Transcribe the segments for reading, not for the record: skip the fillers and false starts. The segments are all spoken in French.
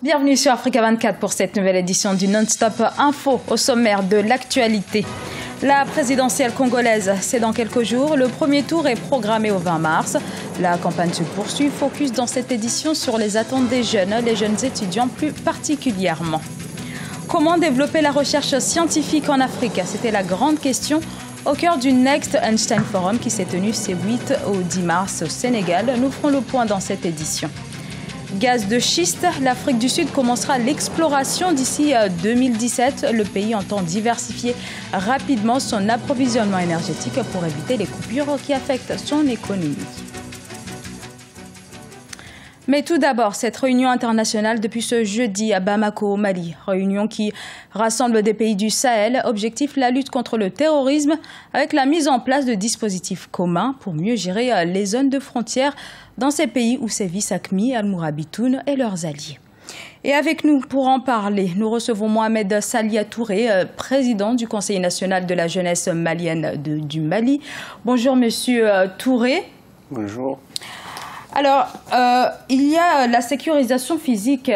Bienvenue sur Africa 24 pour cette nouvelle édition du Non-Stop Info au sommaire de l'actualité. La présidentielle congolaise, c'est dans quelques jours. Le premier tour est programmé au 20 mars. La campagne se poursuit. Focus dans cette édition sur les attentes des jeunes, les jeunes étudiants plus particulièrement. Comment développer la recherche scientifique en Afrique? C'était la grande question au cœur du Next Einstein Forum qui s'est tenu ces 8 au 10 mars au Sénégal. Nous ferons le point dans cette édition. Gaz de schiste, l'Afrique du Sud commencera l'exploration d'ici 2017. Le pays entend diversifier rapidement son approvisionnement énergétique pour éviter les coupures qui affectent son économie. Mais tout d'abord, cette réunion internationale depuis ce jeudi à Bamako, au Mali. Réunion qui rassemble des pays du Sahel. Objectif, la lutte contre le terrorisme avec la mise en place de dispositifs communs pour mieux gérer les zones de frontières dans ces pays où sévissent AQMI, Al-Mourabitoun et leurs alliés. Et avec nous, pour en parler, nous recevons Mohamed Salia Touré, président du Conseil national de la jeunesse malienne du Mali. Bonjour Monsieur Touré. Bonjour. Alors, il y a la sécurisation physique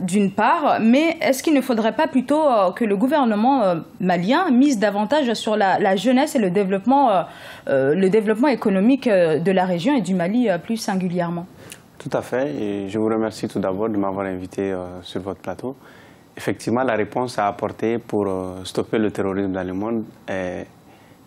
d'une part, mais est-ce qu'il ne faudrait pas plutôt que le gouvernement malien mise davantage sur la jeunesse et le développement économique de la région et du Mali plus singulièrement? Tout à fait, et je vous remercie tout d'abord de m'avoir invité sur votre plateau. Effectivement, la réponse à apporter pour stopper le terrorisme dans le monde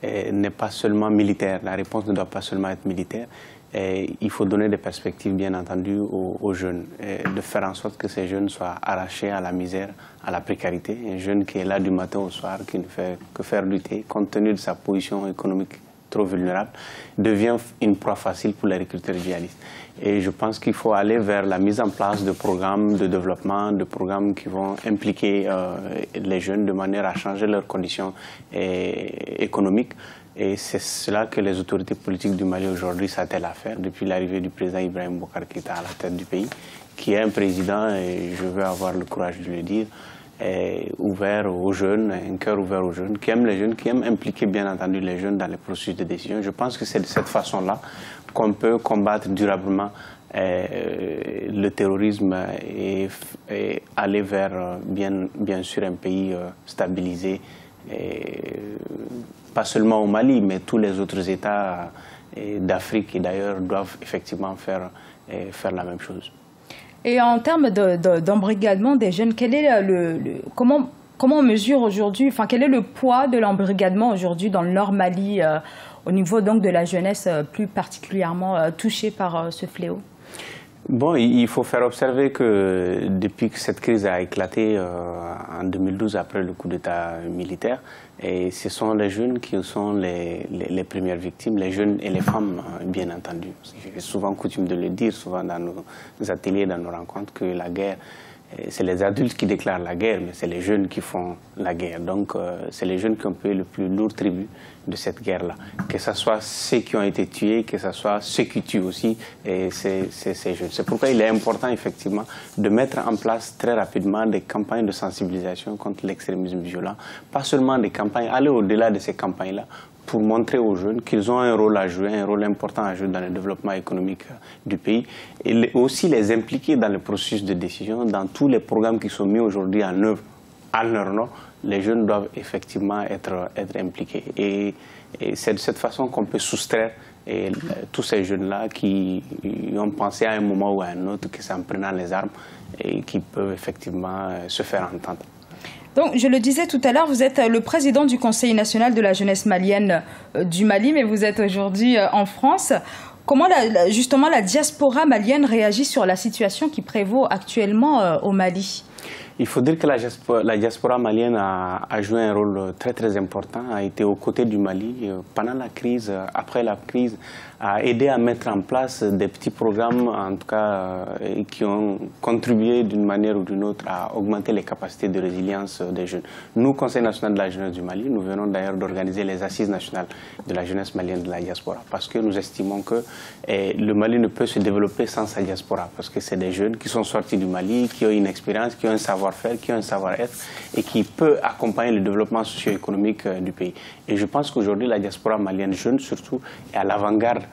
n'est pas seulement militaire. La réponse ne doit pas seulement être militaire. Et il faut donner des perspectives, bien entendu, aux jeunes, et de faire en sorte que ces jeunes soient arrachés à la misère, à la précarité. Un jeune qui est là du matin au soir, qui ne fait que faire lutter, compte tenu de sa position économique trop vulnérable, devient une proie facile pour les recruteurs djihadistes. Et je pense qu'il faut aller vers la mise en place de programmes de développement, de programmes qui vont impliquer les jeunes de manière à changer leurs conditions économiques. Et c'est cela que les autorités politiques du Mali aujourd'hui s'attellent à faire depuis l'arrivée du président Ibrahim Boubacar Keïta à la tête du pays, qui est un président, et je veux avoir le courage de le dire, ouvert aux jeunes, un cœur ouvert aux jeunes, qui aime les jeunes, qui aime impliquer bien entendu les jeunes dans les processus de décision. Je pense que c'est de cette façon-là qu'on peut combattre durablement le terrorisme et aller vers bien sûr un pays stabilisé. Pas seulement au Mali, mais tous les autres États d'Afrique qui d'ailleurs doivent effectivement faire la même chose. Et en termes d'embrigadement des jeunes, quel est comment on mesure aujourd'hui, enfin quel est le poids de l'embrigadement aujourd'hui dans le Nord Mali au niveau donc de la jeunesse plus particulièrement touchée par ce fléau? Bon, il faut faire observer que depuis que cette crise a éclaté en 2012 après le coup d'État militaire, et ce sont les jeunes qui sont les premières victimes, les jeunes et les femmes, bien entendu. J'ai souvent coutume de le dire, souvent dans nos ateliers, dans nos rencontres, que la guerre, c'est les adultes qui déclarent la guerre, mais c'est les jeunes qui font la guerre. Donc, c'est les jeunes qui ont payé le plus lourd tribut de cette guerre-là. Que ce soit ceux qui ont été tués, que ce soit ceux qui tuent aussi, c'est ces jeunes. C'est pourquoi il est important, effectivement, de mettre en place très rapidement des campagnes de sensibilisation contre l'extrémisme violent. Pas seulement des campagnes, aller au-delà de ces campagnes-là, pour montrer aux jeunes qu'ils ont un rôle à jouer, un rôle important à jouer dans le développement économique du pays, et aussi les impliquer dans le processus de décision, dans tous les programmes qui sont mis aujourd'hui en œuvre à leur nom. Les jeunes doivent effectivement être impliqués. Et c'est de cette façon qu'on peut soustraire tous ces jeunes-là qui ont pensé à un moment ou à un autre que c'est en prenant les armes et qui peuvent effectivement se faire entendre. Donc, je le disais tout à l'heure, vous êtes le président du Conseil national de la jeunesse malienne du Mali, mais vous êtes aujourd'hui en France. Comment justement la diaspora malienne réagit sur la situation qui prévaut actuellement au Mali? Il faut dire que la diaspora malienne a joué un rôle très très important, a été aux côtés du Mali pendant la crise, après la crise, a aidé à mettre en place des petits programmes, en tout cas, qui ont contribué d'une manière ou d'une autre à augmenter les capacités de résilience des jeunes. Nous, Conseil national de la jeunesse du Mali, nous venons d'ailleurs d'organiser les assises nationales de la jeunesse malienne de la diaspora, parce que nous estimons que le Mali ne peut se développer sans sa diaspora, parce que c'est des jeunes qui sont sortis du Mali, qui ont une expérience, qui ont un savoir-faire, qui ont un savoir-être, et qui peut accompagner le développement socio-économique du pays. Et je pense qu'aujourd'hui, la diaspora malienne jeune, surtout, est à l'avant-garde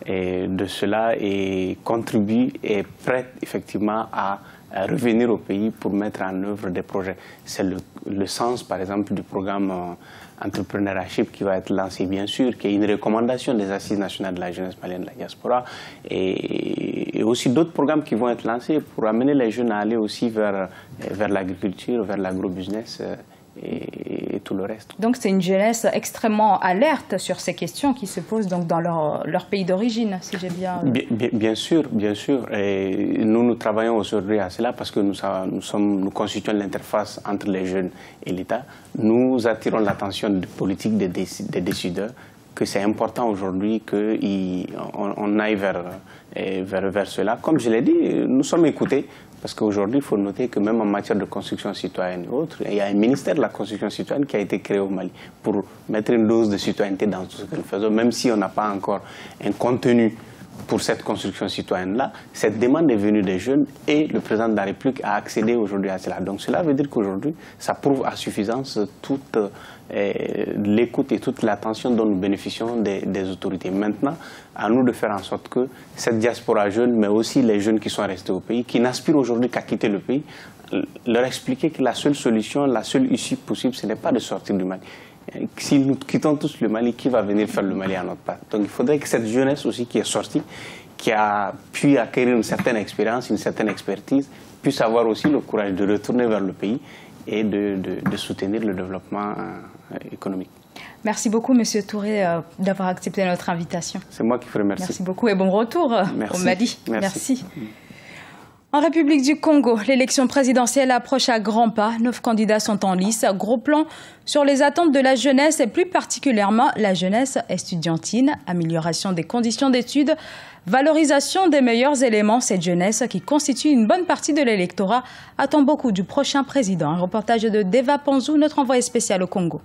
de cela et contribue et est prête effectivement à revenir au pays pour mettre en œuvre des projets. C'est le sens, par exemple, du programme Entrepreneurship qui va être lancé, bien sûr, qui est une recommandation des Assises nationales de la jeunesse malienne de la diaspora, et aussi d'autres programmes qui vont être lancés pour amener les jeunes à aller aussi vers l'agriculture, vers l'agrobusiness et tout le reste. Donc c'est une jeunesse extrêmement alerte sur ces questions qui se posent donc dans leur pays d'origine, si j'ai bien... Bien sûr, bien sûr. Et nous travaillons aujourd'hui à cela parce que nous constituons l'interface entre les jeunes et l'État. Nous attirons l'attention politique des décideurs que c'est important aujourd'hui qu'on aille vers cela. Comme je l'ai dit, nous sommes écoutés. Parce qu'aujourd'hui, il faut noter que même en matière de construction citoyenne et autres, il y a un ministère de la construction citoyenne qui a été créé au Mali pour mettre une dose de citoyenneté dans tout ce que nous faisons, même si on n'a pas encore un contenu pour cette construction citoyenne-là. Cette demande est venue des jeunes et le président de la République a accédé aujourd'hui à cela. Donc cela veut dire qu'aujourd'hui, ça prouve à suffisance toute l'écoute et toute l'attention dont nous bénéficions des autorités. Maintenant, à nous de faire en sorte que cette diaspora jeune, mais aussi les jeunes qui sont restés au pays, qui n'aspirent aujourd'hui qu'à quitter le pays, leur expliquer que la seule solution, la seule issue possible, ce n'est pas de sortir du Mali. Si nous quittons tous le Mali, qui va venir faire le Mali à notre part? Donc il faudrait que cette jeunesse aussi qui est sortie, qui a pu acquérir une certaine expérience, une certaine expertise, puisse avoir aussi le courage de retourner vers le pays et de soutenir le développement économique. Merci beaucoup, Monsieur Touré, d'avoir accepté notre invitation. C'est moi qui vous remercie. Merci beaucoup et bon retour au Mali. Merci. En République du Congo, l'élection présidentielle approche à grands pas. 9 candidats sont en lice. Gros plan sur les attentes de la jeunesse et plus particulièrement la jeunesse estudiantine. Amélioration des conditions d'études, valorisation des meilleurs éléments. Cette jeunesse qui constitue une bonne partie de l'électorat attend beaucoup du prochain président. Un reportage de Deva Panzou, notre envoyé spécial au Congo.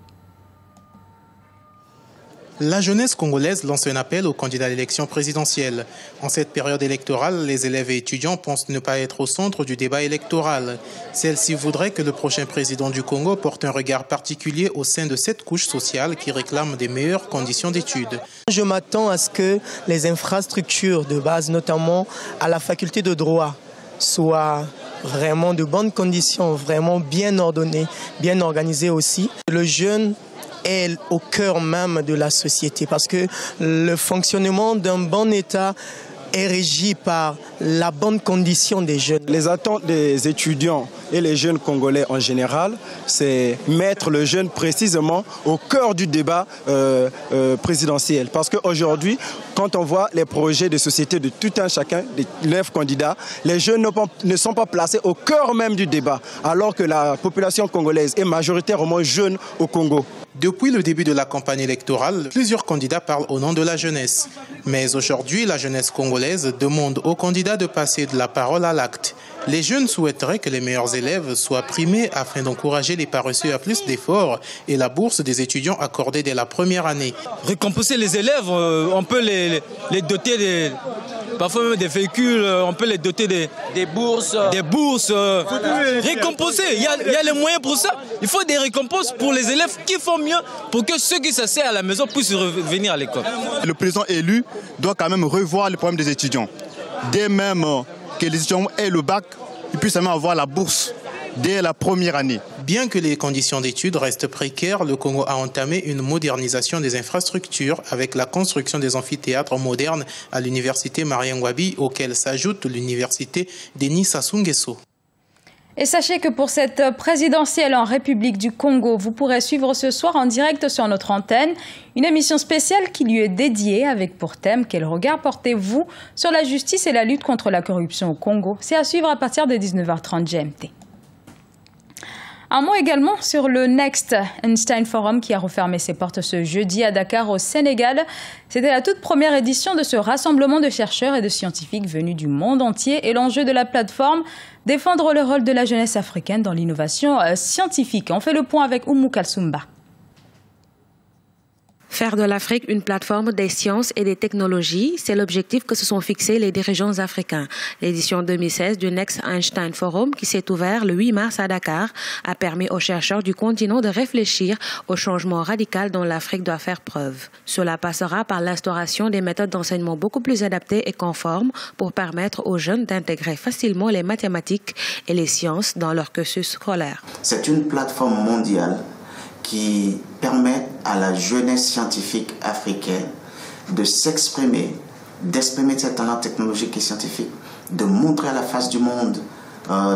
La jeunesse congolaise lance un appel aux candidats à l'élection présidentielle. En cette période électorale, les élèves et étudiants pensent ne pas être au centre du débat électoral. Celle-ci voudrait que le prochain président du Congo porte un regard particulier au sein de cette couche sociale qui réclame des meilleures conditions d'études. Je m'attends à ce que les infrastructures de base, notamment à la faculté de droit, soient vraiment de bonnes conditions, vraiment bien ordonnées, bien organisées aussi. Le jeune est au cœur même de la société parce que le fonctionnement d'un bon État est régi par la bonne condition des jeunes. Les attentes des étudiants et les jeunes congolais en général, c'est mettre le jeune précisément au cœur du débat présidentiel. Parce qu'aujourd'hui, quand on voit les projets de société de tout un chacun, des 9 candidats, les jeunes ne sont pas placés au cœur même du débat, alors que la population congolaise est majoritairement jeune au Congo. Depuis le début de la campagne électorale, plusieurs candidats parlent au nom de la jeunesse. Mais aujourd'hui, la jeunesse congolaise demande aux candidats de passer de la parole à l'acte. Les jeunes souhaiteraient que les meilleurs élèves soient primés afin d'encourager les paresseux à plus d'efforts et la bourse des étudiants accordée dès la première année. Récompenser les élèves, on peut les doter parfois même des véhicules, on peut les doter des bourses. Récompenser, il y a les moyens pour ça. Il faut des récompenses pour les élèves qui font mieux pour que ceux qui s'asseyent à la maison puissent revenir à l'école. Le président élu doit quand même revoir les problèmes des étudiants. Dès même que les étudiants aient le bac, ils puissent même avoir la bourse dès la première année. Bien que les conditions d'études restent précaires, le Congo a entamé une modernisation des infrastructures avec la construction des amphithéâtres modernes à l'université Mariangwabi, auquel s'ajoute l'université Denis Sassou Nguesso. Et sachez que pour cette présidentielle en République du Congo, vous pourrez suivre ce soir en direct sur notre antenne une émission spéciale qui lui est dédiée avec pour thème « Quel regard portez-vous sur la justice et la lutte contre la corruption au Congo ?» C'est à suivre à partir de 19h30 GMT. Un mot également sur le Next Einstein Forum qui a refermé ses portes ce jeudi à Dakar au Sénégal. C'était la toute première édition de ce rassemblement de chercheurs et de scientifiques venus du monde entier. Et l'enjeu de la plateforme, défendre le rôle de la jeunesse africaine dans l'innovation scientifique. On fait le point avec Oumou Kalsoumba. Faire de l'Afrique une plateforme des sciences et des technologies, c'est l'objectif que se sont fixés les dirigeants africains. L'édition 2016 du Next Einstein Forum, qui s'est ouvert le 8 mars à Dakar, a permis aux chercheurs du continent de réfléchir au changement radical dont l'Afrique doit faire preuve. Cela passera par l'instauration des méthodes d'enseignement beaucoup plus adaptées et conformes pour permettre aux jeunes d'intégrer facilement les mathématiques et les sciences dans leur cursus scolaire. C'est une plateforme mondiale qui permet à la jeunesse scientifique africaine de s'exprimer, d'exprimer ses talents technologiques et scientifiques, de montrer à la face du monde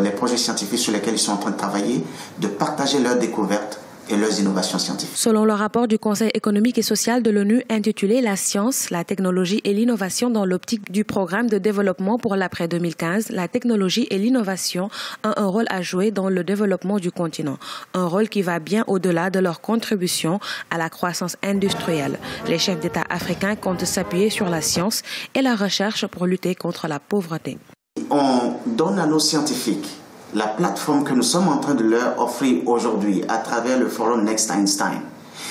les projets scientifiques sur lesquels ils sont en train de travailler, de partager leurs découvertes et leurs innovations scientifiques. Selon le rapport du Conseil économique et social de l'ONU intitulé « La science, la technologie et l'innovation dans l'optique du programme de développement pour l'après 2015 », la technologie et l'innovation ont un rôle à jouer dans le développement du continent, un rôle qui va bien au-delà de leur contribution à la croissance industrielle. Les chefs d'État africains comptent s'appuyer sur la science et la recherche pour lutter contre la pauvreté. On donne à nos scientifiques la plateforme que nous sommes en train de leur offrir aujourd'hui à travers le forum Next Einstein.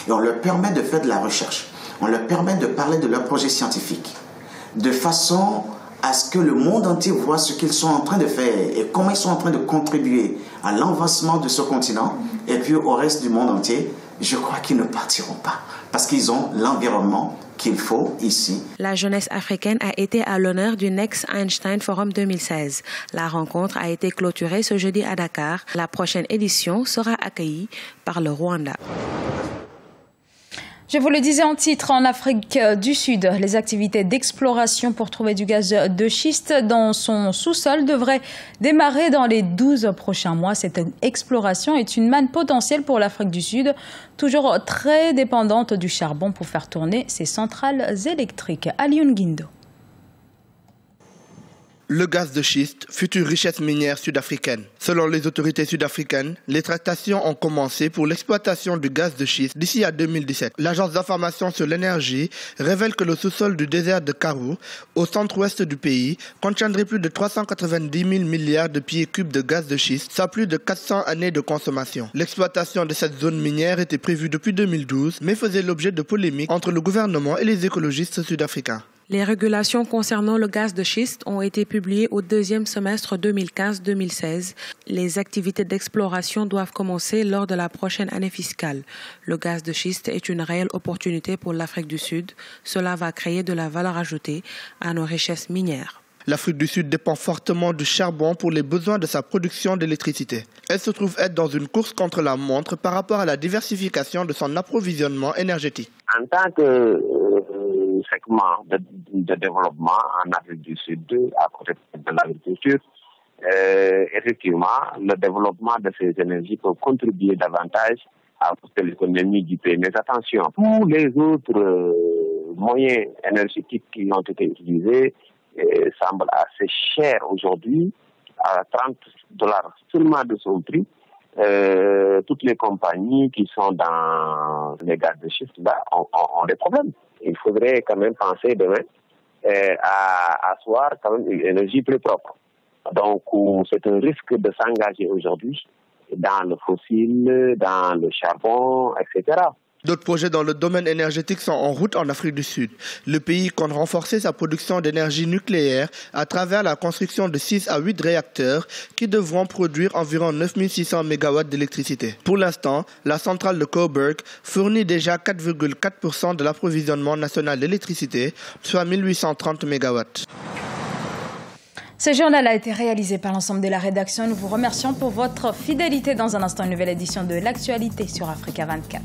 Et on leur permet de faire de la recherche. On leur permet de parler de leurs projets scientifiques. De façon à ce que le monde entier voit ce qu'ils sont en train de faire et comment ils sont en train de contribuer à l'avancement de ce continent et puis au reste du monde entier. Je crois qu'ils ne partiront pas parce qu'ils ont l'environnement qu'il faut ici. La jeunesse africaine a été à l'honneur du Next Einstein Forum 2016. La rencontre a été clôturée ce jeudi à Dakar. La prochaine édition sera accueillie par le Rwanda. Je vous le disais en titre, en Afrique du Sud, les activités d'exploration pour trouver du gaz de schiste dans son sous-sol devraient démarrer dans les 12 prochains mois. Cette exploration est une manne potentielle pour l'Afrique du Sud, toujours très dépendante du charbon pour faire tourner ses centrales électriques. Alioune Guindo. Le gaz de schiste, future richesse minière sud-africaine. Selon les autorités sud-africaines, les tractations ont commencé pour l'exploitation du gaz de schiste d'ici à 2017. L'agence d'information sur l'énergie révèle que le sous-sol du désert de Karoo, au centre-ouest du pays, contiendrait plus de 390 000 milliards de pieds cubes de gaz de schiste, soit plus de 400 années de consommation. L'exploitation de cette zone minière était prévue depuis 2012, mais faisait l'objet de polémiques entre le gouvernement et les écologistes sud-africains. Les régulations concernant le gaz de schiste ont été publiées au deuxième semestre 2015-2016. Les activités d'exploration doivent commencer lors de la prochaine année fiscale. Le gaz de schiste est une réelle opportunité pour l'Afrique du Sud. Cela va créer de la valeur ajoutée à nos richesses minières. L'Afrique du Sud dépend fortement du charbon pour les besoins de sa production d'électricité. Elle se trouve être dans une course contre la montre par rapport à la diversification de son approvisionnement énergétique. En tant que segment de développement en Afrique du Sud, à côté de l'agriculture, effectivement, le développement de ces énergies peut contribuer davantage à l'économie du pays. Mais attention, tous les autres moyens énergétiques qui ont été utilisés semblent assez chers aujourd'hui, à $30 seulement de son prix. Toutes les compagnies qui sont dans les gaz de schiste ont des problèmes. Il faudrait quand même penser demain à asseoir quand même une énergie plus propre. Donc c'est un risque de s'engager aujourd'hui dans le fossile, dans le charbon, etc. D'autres projets dans le domaine énergétique sont en route en Afrique du Sud. Le pays compte renforcer sa production d'énergie nucléaire à travers la construction de 6 à 8 réacteurs qui devront produire environ 9600 MW d'électricité. Pour l'instant, la centrale de Coburg fournit déjà 4,4% de l'approvisionnement national d'électricité, soit 1830 MW. Ce journal a été réalisé par l'ensemble de la rédaction. Nous vous remercions pour votre fidélité. Dans un instant, une nouvelle édition de l'actualité sur Africa 24.